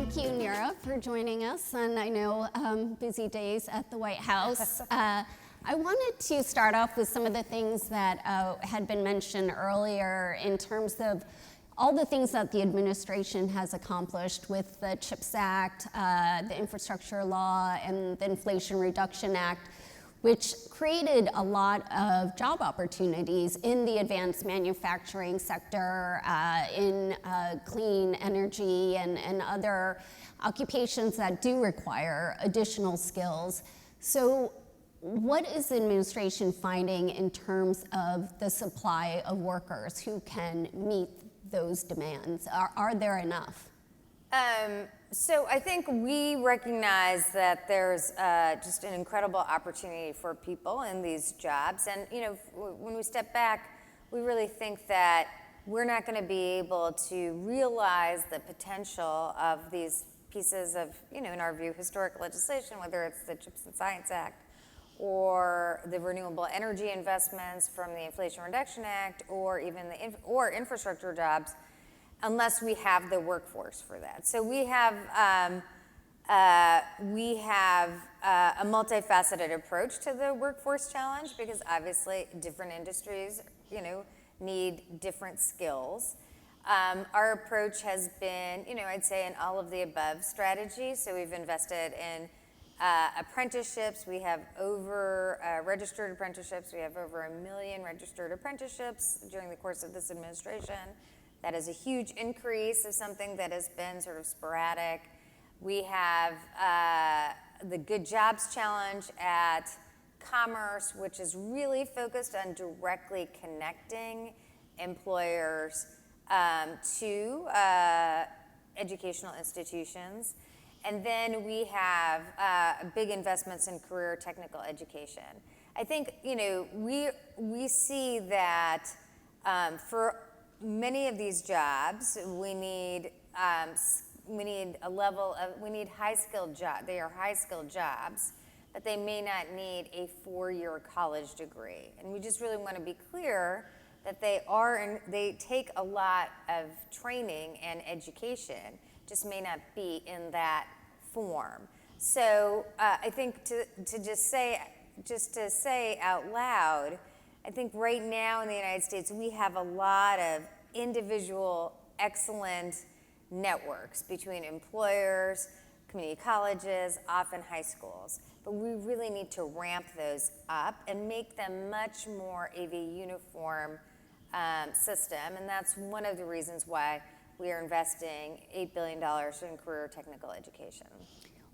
Thank you, Neera, for joining us on, I know, busy days at the White House. I wanted to start off with some of the things that had been mentioned earlier in terms of all the things that the administration has accomplished with the CHIPS Act, the Infrastructure Law, and the Inflation Reduction Act, which created a lot of job opportunities in the advanced manufacturing sector, in clean energy and other occupations that do require additional skills. So what is the administration finding in terms of the supply of workers who can meet those demands? Are there enough? So I think we recognize that there's just an incredible opportunity for people in these jobs. And when we step back, we really think that we're not going to be able to realize the potential of these pieces of, in our view, historic legislation, whether it's the CHIPS and Science Act or the renewable energy investments from the Inflation Reduction Act, or even or infrastructure jobs, unless we have the workforce for that. So we have a multifaceted approach to the workforce challenge, because obviously different industries, need different skills. Our approach has been, I'd say an all of the above strategy. So we've invested in apprenticeships. We have over registered apprenticeships. We have over 1 million registered apprenticeships during the course of this administration. That is a huge increase of something that has been sort of sporadic. We have the Good Jobs Challenge at Commerce, which is really focused on directly connecting employers to educational institutions. And then we have big investments in career technical education. I think, we see that for many of these jobs, we need high-skilled jobs. They are high-skilled jobs, but they may not need a 4-year college degree. And we just really want to be clear that they take a lot of training and education, just may not be in that form. So I think to say out loud, I think right now in the United States, we have a lot of individual excellent networks between employers, community colleges, often high schools. But we really need to ramp those up and make them much more of a uniform system. And that's one of the reasons why we are investing $8 billion in career technical education.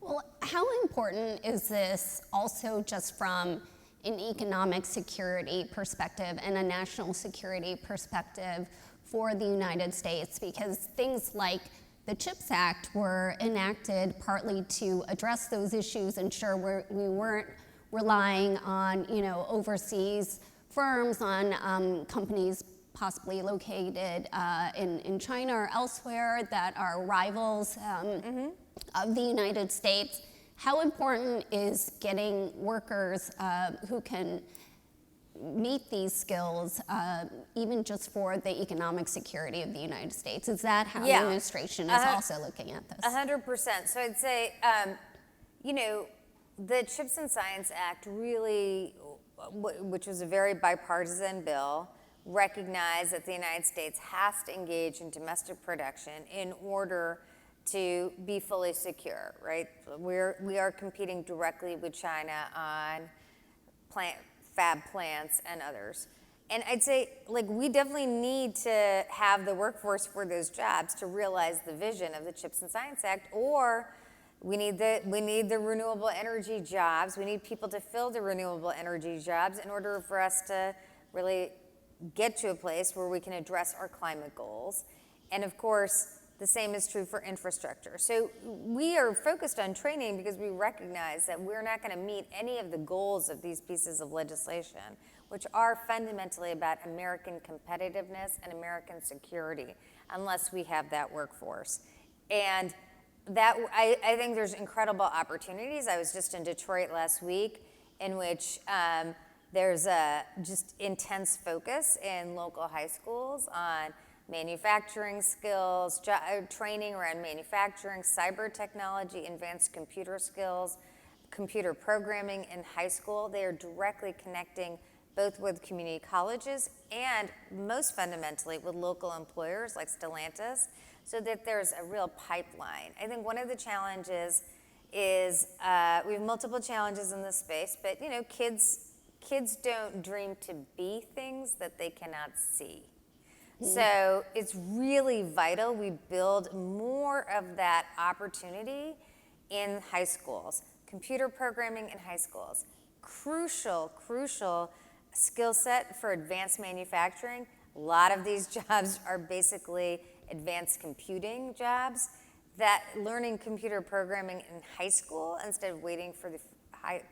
Well, how important is this also just from an economic security perspective and a national security perspective for the United States? Because things like the CHIPS Act were enacted partly to address those issues, ensure we weren't relying on overseas firms, on companies possibly located in China or elsewhere that are rivals of the United States. How important is getting workers who can meet these skills, even just for the economic security of the United States? Is that how the administration is also looking at this? 100%. So I'd say, the CHIPS and Science Act really, which was a very bipartisan bill, recognized that the United States has to engage in domestic production in order to be fully secure, right? We are competing directly with China on fab plants and others. And I'd say, we definitely need to have the workforce for those jobs to realize the vision of the CHIPS and Science Act, or we need the renewable energy jobs. We need people to fill the renewable energy jobs in order for us to really get to a place where we can address our climate goals. And of course, the same is true for infrastructure. So we are focused on training because we recognize that we're not going to meet any of the goals of these pieces of legislation, which are fundamentally about American competitiveness and American security, unless we have that workforce. And that I think there's incredible opportunities. I was just in Detroit last week, in which there's a just intense focus in local high schools on manufacturing skills, training around manufacturing, cyber technology, advanced computer skills, computer programming in high school. They are directly connecting both with community colleges and most fundamentally with local employers like Stellantis, so that there's a real pipeline. I think one of the challenges is we have multiple challenges in this space, but kids don't dream to be things that they cannot see. So it's really vital we build more of that opportunity in high schools. Computer programming in high schools, crucial skill set for advanced manufacturing. A lot of these jobs are basically advanced computing jobs. That learning computer programming in high school instead of waiting for the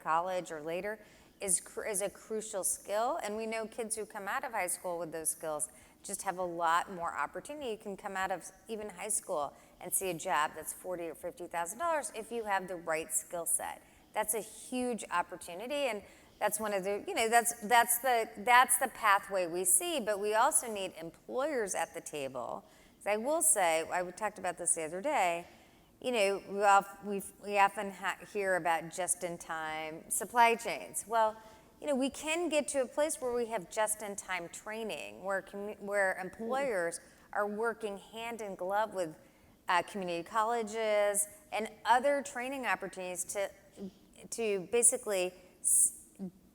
college or later is a crucial skill. And we know kids who come out of high school with those skills just have a lot more opportunity. You can come out of even high school and see a job that's $40,000 or $50,000 if you have the right skill set. That's a huge opportunity, and that's one of the, that's the pathway we see. But we also need employers at the table. I will say, I talked about this the other day. We often hear about just-in-time supply chains. Well, we can get to a place where we have just-in-time training, where employers are working hand in glove with community colleges and other training opportunities to basically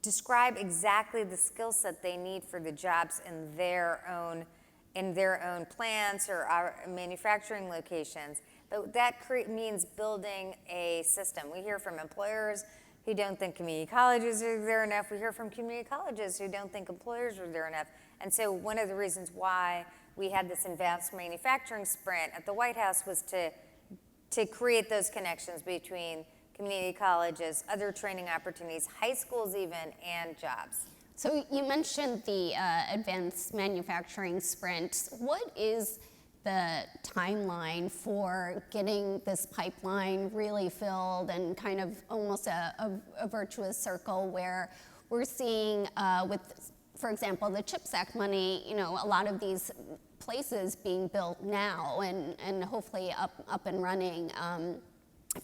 describe exactly the skill set they need for the jobs in their own plants or our manufacturing locations. But that means building a system. We hear from employers who don't think community colleges are there enough. We hear from community colleges who don't think employers are there enough. And so one of the reasons why we had this advanced manufacturing sprint at the White House was to create those connections between community colleges, other training opportunities, high schools even, and jobs. So you mentioned the advanced manufacturing sprint. What is the timeline for getting this pipeline really filled and kind of almost a virtuous circle where we're seeing with, for example, the CHIPS Act money, a lot of these places being built now and hopefully up and running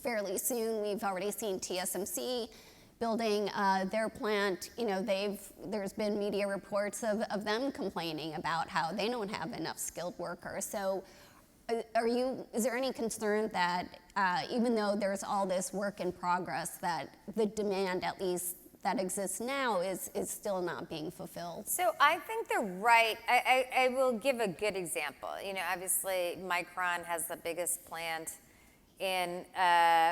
fairly soon. We've already seen TSMC building their plant. There's been media reports of them complaining about how they don't have enough skilled workers. So is there any concern that even though there's all this work in progress, that the demand, at least that exists now, is still not being fulfilled? So I think they're right. I will give a good example. Obviously Micron has the biggest plant in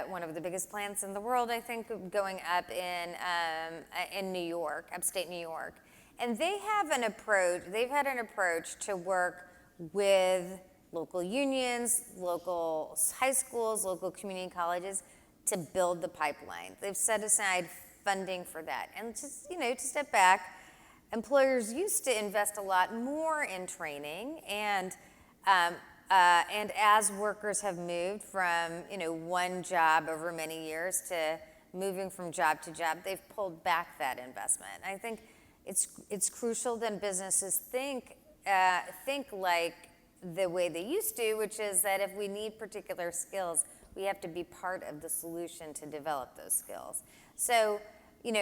one of the biggest plants in the world, I think, going up in New York, upstate New York. And they have an approach, they've had an approach to work with local unions, local high schools, local community colleges to build the pipeline. They've set aside funding for that. And just, to step back, employers used to invest a lot more in training, and as workers have moved from one job over many years to moving from job to job, they've pulled back that investment. I think it's crucial that businesses think like the way they used to, which is that if we need particular skills, we have to be part of the solution to develop those skills. So, we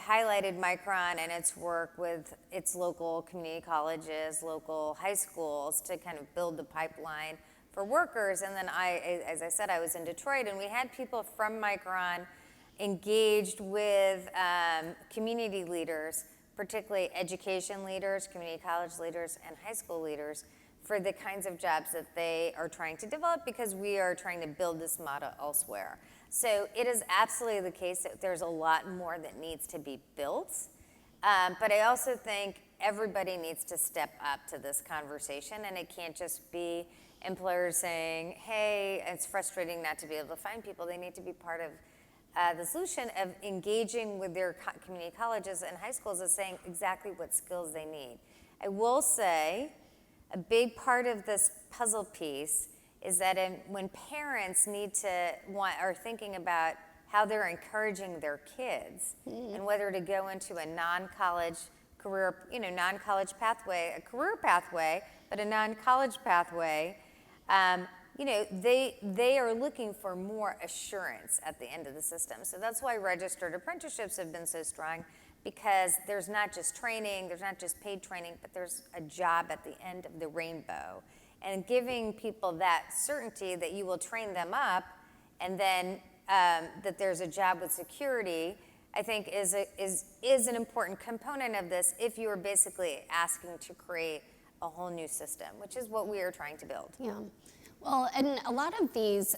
highlighted Micron and its work with its local community colleges, local high schools to kind of build the pipeline for workers. And then as I said, I was in Detroit, and we had people from Micron engaged with community leaders, particularly education leaders, community college leaders, and high school leaders, for the kinds of jobs that they are trying to develop, because we are trying to build this model elsewhere. So it is absolutely the case that there's a lot more that needs to be built. But I also think everybody needs to step up to this conversation, and it can't just be employers saying, hey, it's frustrating not to be able to find people. They need to be part of the solution of engaging with their community colleges and high schools, is saying exactly what skills they need. I will say a big part of this puzzle piece is that when parents are thinking about how they're encouraging their kids and whether to go into a non-college career, non-college pathway, a career pathway, but a non-college pathway, they are looking for more assurance at the end of the system. So that's why registered apprenticeships have been so strong, because there's not just training, there's not just paid training, but there's a job at the end of the rainbow. And giving people that certainty that you will train them up, and then that there's a job with security, I think is an important component of this if you are basically asking to create a whole new system, which is what we are trying to build. Yeah. Well, and a lot of these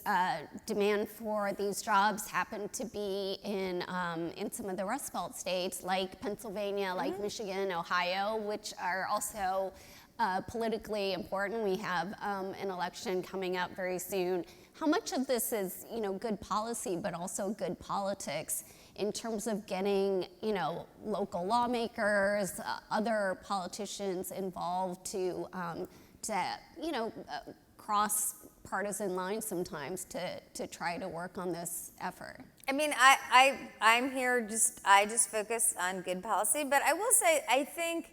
demand for these jobs happen to be in some of the Rust Belt states, like Pennsylvania, like Michigan, Ohio, which are also politically important. We have an election coming up very soon. How much of this is, good policy, but also good politics in terms of getting, local lawmakers, other politicians involved to cross partisan lines sometimes to try to work on this effort? I mean, I'm here I just focus on good policy, but I will say, I think,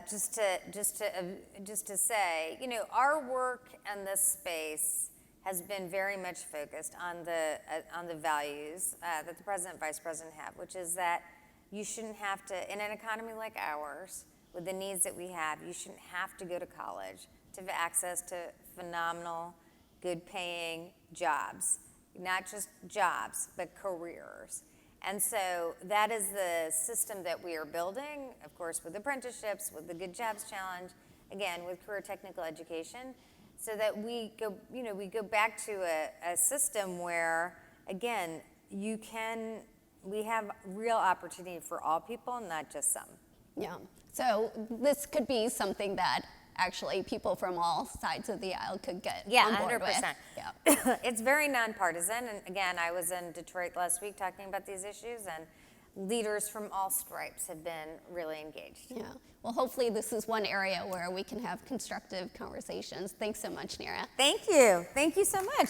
just to say, our work in this space has been very much focused on the values that the president and vice president have, which is that you shouldn't have to, in an economy like ours, with the needs that we have, you shouldn't have to go to college to have access to phenomenal, good-paying jobs. Not just jobs, but careers. And so that is the system that we are building, of course, with apprenticeships, with the Good Jobs Challenge, again, with career technical education, so that we go back to a system where, again, we have real opportunity for all people, not just some. Yeah. So this could be something that actually people from all sides of the aisle could get on board 100%. with. Yeah. It's very nonpartisan. And again, I was in Detroit last week talking about these issues, and leaders from all stripes have been really engaged. Yeah. Well, hopefully this is one area where we can have constructive conversations. Thanks so much, Neera. Thank you. Thank you so much.